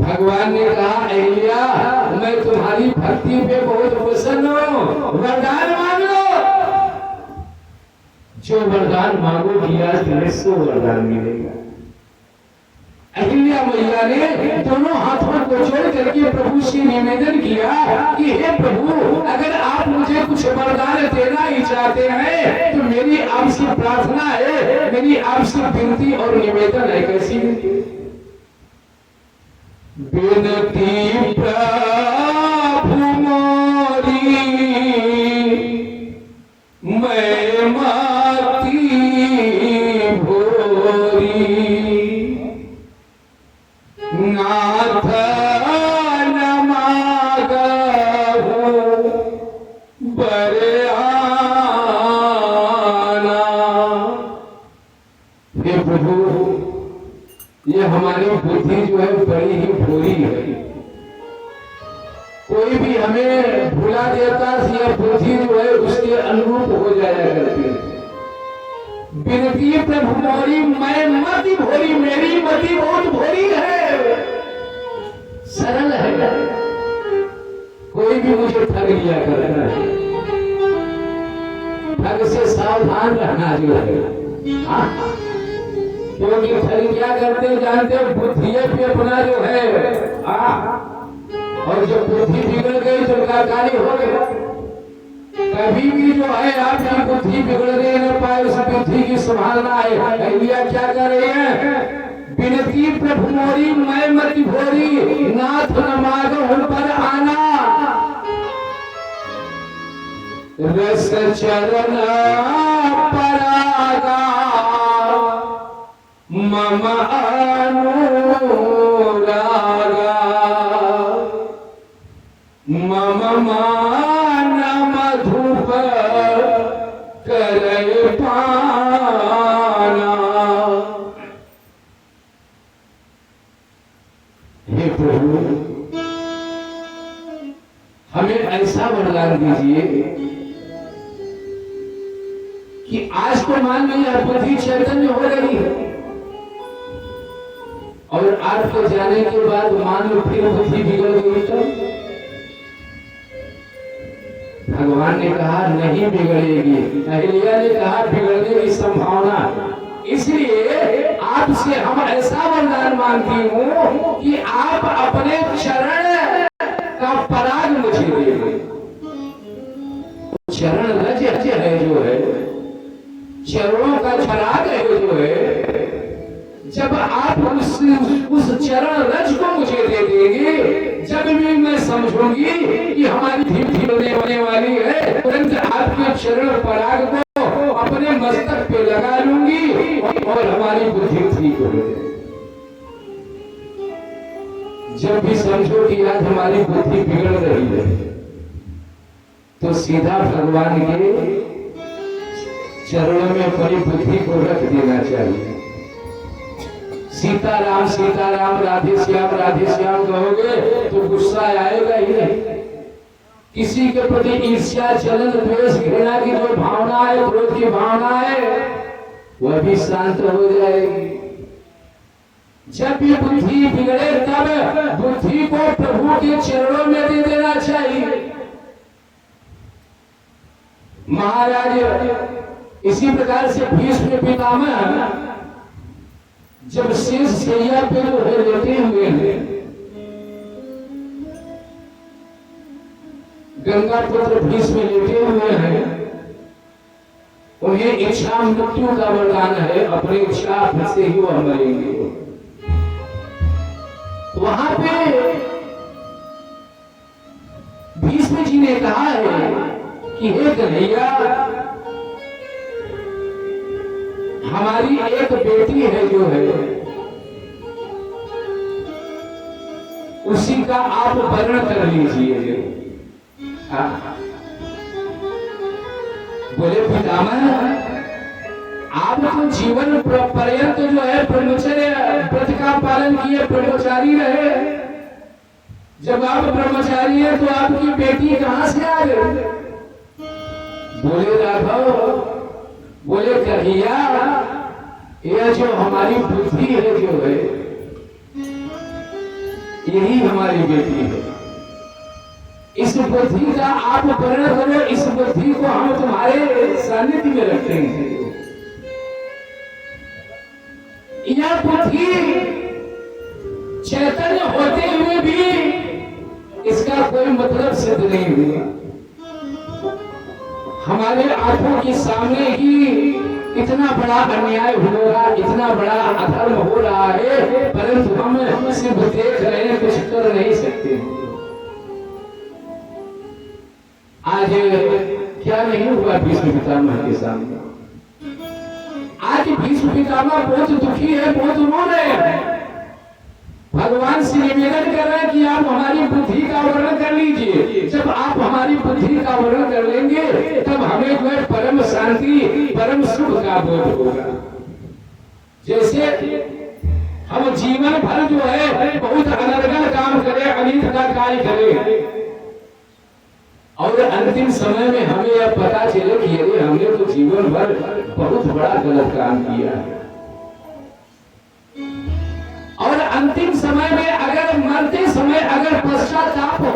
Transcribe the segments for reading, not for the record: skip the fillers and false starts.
भगवान ने कहा अहिल्या मैं तुम्हारी भक्ति पे बहुत प्रसन्न हूँ, वरदान मांग लो। जो वरदान मांगोगी आज तुम्हें सो वरदान मिलेगा। अहिल्या मैया ने दोनों हाथों को जोड़ करके प्रभु से निवेदन किया कि हे प्रभु अगर आप मुझे कुछ वरदान देना ही चाहते हैं तो मेरी आपसे प्रार्थना है, मेरी आपसे विनती और निवेदन है। कैसी विनती प्रभु मोरी मैं माती भोरी नाथ न मागहु बरआना। हे प्रभु ये हमारी बुद्धि जो है बड़ी ही भोली है, कोई भी हमें भुला देता यह बुद्धि जो है उसके अनुरूप हो जाया करती है। विनती प्रभु मोरी मैं मति भोरी, मेरी मति बहुत भोरी है, सरल है, कोई भी मुझे ठग लिया करना है, ठग से सावधान रहना जो है। क्योंकि ठग क्या करते जानते हो, बुद्धिये पे अपना जो है और जब बुद्धि बिगड़ गई तो कार्य हो गया। कभी भी जो है आपकी बुद्धि बिगड़ने न पाए उस बुद्धि की संभालना है। अहिल्या क्या कर रही है, विनती प्रभु मोरी मैं मति भोरी नाथ न मागहु पर आना। रस चरण परागा मम अनुरागा मम मान मधुप करे पाना। हे प्रभु हमें ऐसा वरदान दीजिए कि आज तो मान लीजिए बुद्धि चैतन्य हो रही है और आपको जाने के बाद मान लो फिर बुद्धि बिगड़ गई तो भगवान ने कहा नहीं बिगड़ेगी। अहिल्या ने कहा बिगड़ने की संभावना, इसलिए आपसे हम ऐसा वरदान मांगती हूँ कि आप अपने चरण का पराग मुझे दे। चरण रज है जो है, चरणों का पराग है जो है, जब आप उस चरण रज को मुझे दे देंगे, जब भी मैं समझूंगी कि हमारी धीरे होने वाली है, तुरंत आपके चरण पराग को अपने मस्तक पे लगा लूंगी और हमारी बुद्धि ठीक हो जाएगी। जब भी समझो कि आज हमारी बुद्धि बिगड़ रही है तो सीधा भगवान के चरणों में अपनी बुद्धि को रख देना चाहिए। सीताराम सीताराम राधे श्याम कहोगे तो गुस्सा आएगा ही नहीं। किसी के प्रति ईर्ष्या जलन द्वेष घृणा की जो भावना है, क्रोध की भावना है, वह भी शांत हो जाएगी। जब भी बुद्धि बिगड़े तब बुद्धि को प्रभु के चरणों में दे देना चाहिए। महाराज इसी प्रकार से भीष्म पितामह जब शेष शैया पे जो है लेटे हुए हैं, गंगा पुत्र भीष्म लेटे हुए हैं, उन्हें इच्छा मृत्यु का वरदान है, अपनी इच्छा से ही वह मरेंगे। वहां पे भीष्म जी ने कहा है कि हे कन्हैया हमारी एक बेटी है जो है उसी का आप वर्णन कर लीजिए। बोले पितामह आप तो जीवन पर्यंत जो है ब्रह्मचर्य व्रत का पालन किए, ब्रह्मचारी रहे। जब आप ब्रह्मचारी है तो आपकी बेटी कहां से आ गई? बोले राघव, बोले कन्हैया यह जो हमारी बुद्धि है जो है यही हमारी बेटी है। इस बुद्धि का आप वर्णन करो, इस बुद्धि को हम तुम्हारे सानिध्य में रखते हैं। यह बुद्धि चैतन्य होते हुए भी इसका कोई मतलब सिद्ध नहीं हुआ। हमारे आंखों के सामने ही इतना बड़ा अन्याय हो रहा, इतना बड़ा अधर्म हो रहा है, परंतु हम सिर्फ देख रहे हैं, कुछ कर नहीं सकते। आज क्या नहीं हुआ भीष्म पितामह के सामने? आज भीष्म पितामह बहुत दुखी है, बहुत रो रहे हैं। भगवान से निवेदन कर रहे हैं कि आप हमारी बुद्धि का वर्णन कर लीजिए। जब आप हमारी बुद्धि का वर्णन कर लेंगे तब हमें जो है परम शांति, परम सुख का बोध होगा। जैसे हम जीवन भर जो है बहुत अनर्गल काम करें, अनित का कार्य करें, और अंतिम समय में हमें यह पता चले कि अरे हमने तो जीवन भर बहुत बड़ा गलत काम किया है। और अंतिम समय में अगर मरते समय अगर पश्चाताप हो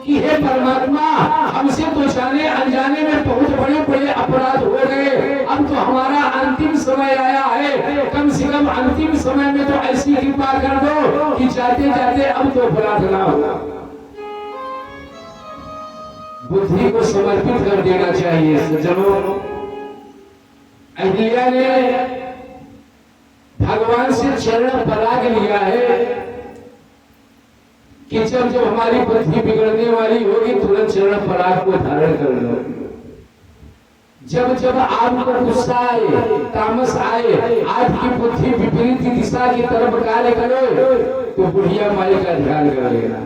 कि हे परमात्मा, हमसे तो जाने अनजाने में बहुत बड़े बड़े अपराध हो गए, अब तो हमारा अंतिम समय आया है, कम से कम अंतिम समय में तो ऐसी कृपा कर दो कि जाते जाते अब तो अपराध ना हो। बुद्धि को समर्पित कर देना चाहिए। सज्जनों, अहिल्या ने भगवान से चरण पराग लिया है कि जब जब हमारी बुद्धि बिगड़ने वाली होगी तुरंत चरण पराग को धारण कर लो। जब जब आपको गुस्सा आए, तामस आए, आपकी बुद्धि विपरीत दिशा की तरफ कार्य करे तो बुढ़िया माई का ध्यान कर लेना,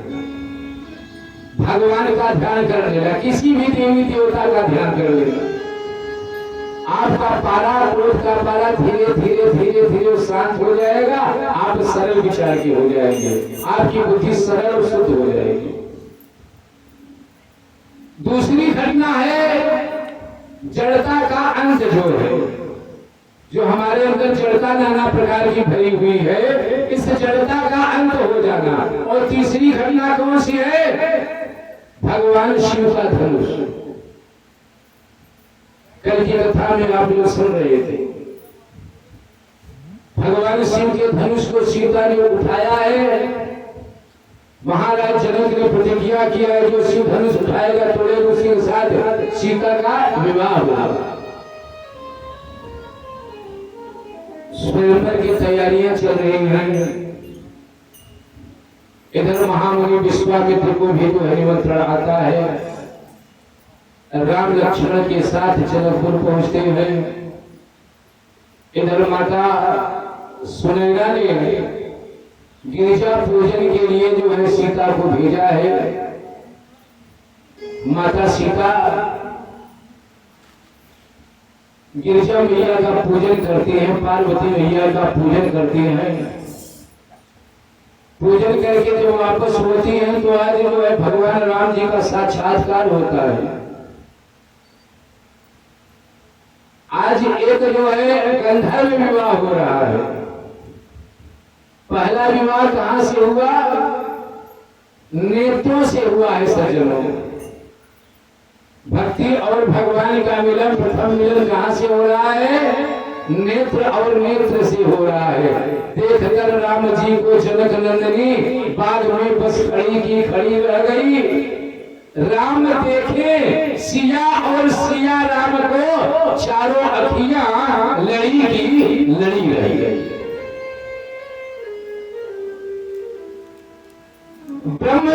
भगवान का ध्यान कर लेना, किसी भी देवी देवता का ध्यान कर लेना। आपका पारा, क्रोध का पारा धीरे धीरे धीरे धीरे शांत हो जाएगा। आप सरल विचार के हो जाएंगे, आपकी बुद्धि सरल और शुद्ध हो जाएगी। दूसरी घटना है जड़ता का अंत जो है, जो हमारे अंदर जड़ता नाना प्रकार की भरी हुई है, इस जड़ता का अंत हो जाना। और तीसरी घटना कौन सी है? भगवान शिव का धनुष। कल की कथा में आप लोग सुन रहे थे, भगवान शिव के धनुष को सीता ने उठाया है। महाराज जनक ने प्रतिज्ञा किया है जो शिव धनुष उठाएगा तोड़ेगा उसके साथ सीता का विवाह होगा। स्वयंवर की तैयारियां चल रही हैं। इधर महामुनि विश्वामित्र को भी तो निमंत्रण आता है। राम लक्ष्मण के साथ जनकपुर पहुंचते हैं। इधर माता सुनैना ने गिरिजा पूजन के लिए जो है सीता को भेजा है। माता सीता गिरिजा मैया का पूजन करती हैं, पार्वती मैया का पूजन करती हैं। पूजन करके जो वापस होती हैं तो आज जो है भगवान राम जी का साक्षात्कार होता है। आज एक जो है गंधर्व विवाह हो रहा है। पहला विवाह कहां से हुआ? नेत्रों से हुआ है। सज्जनों, भक्ति और भगवान का मिलन, प्रथम मिलन कहां से हो रहा है? नेत्र और नेत्र से हो रहा है। देखकर राम जी को जनक नंदनी बाग में बस खड़ी की खड़ी रह गई। राम देखे सिया और सिया राम को, चारों अखियां लड़ी की लड़ी रह गई। ब्रह्म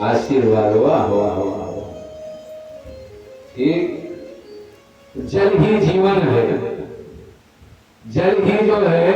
आशीर्वाद वाह वाह वाह। ठीक, जल ही जीवन है। जल ही जो है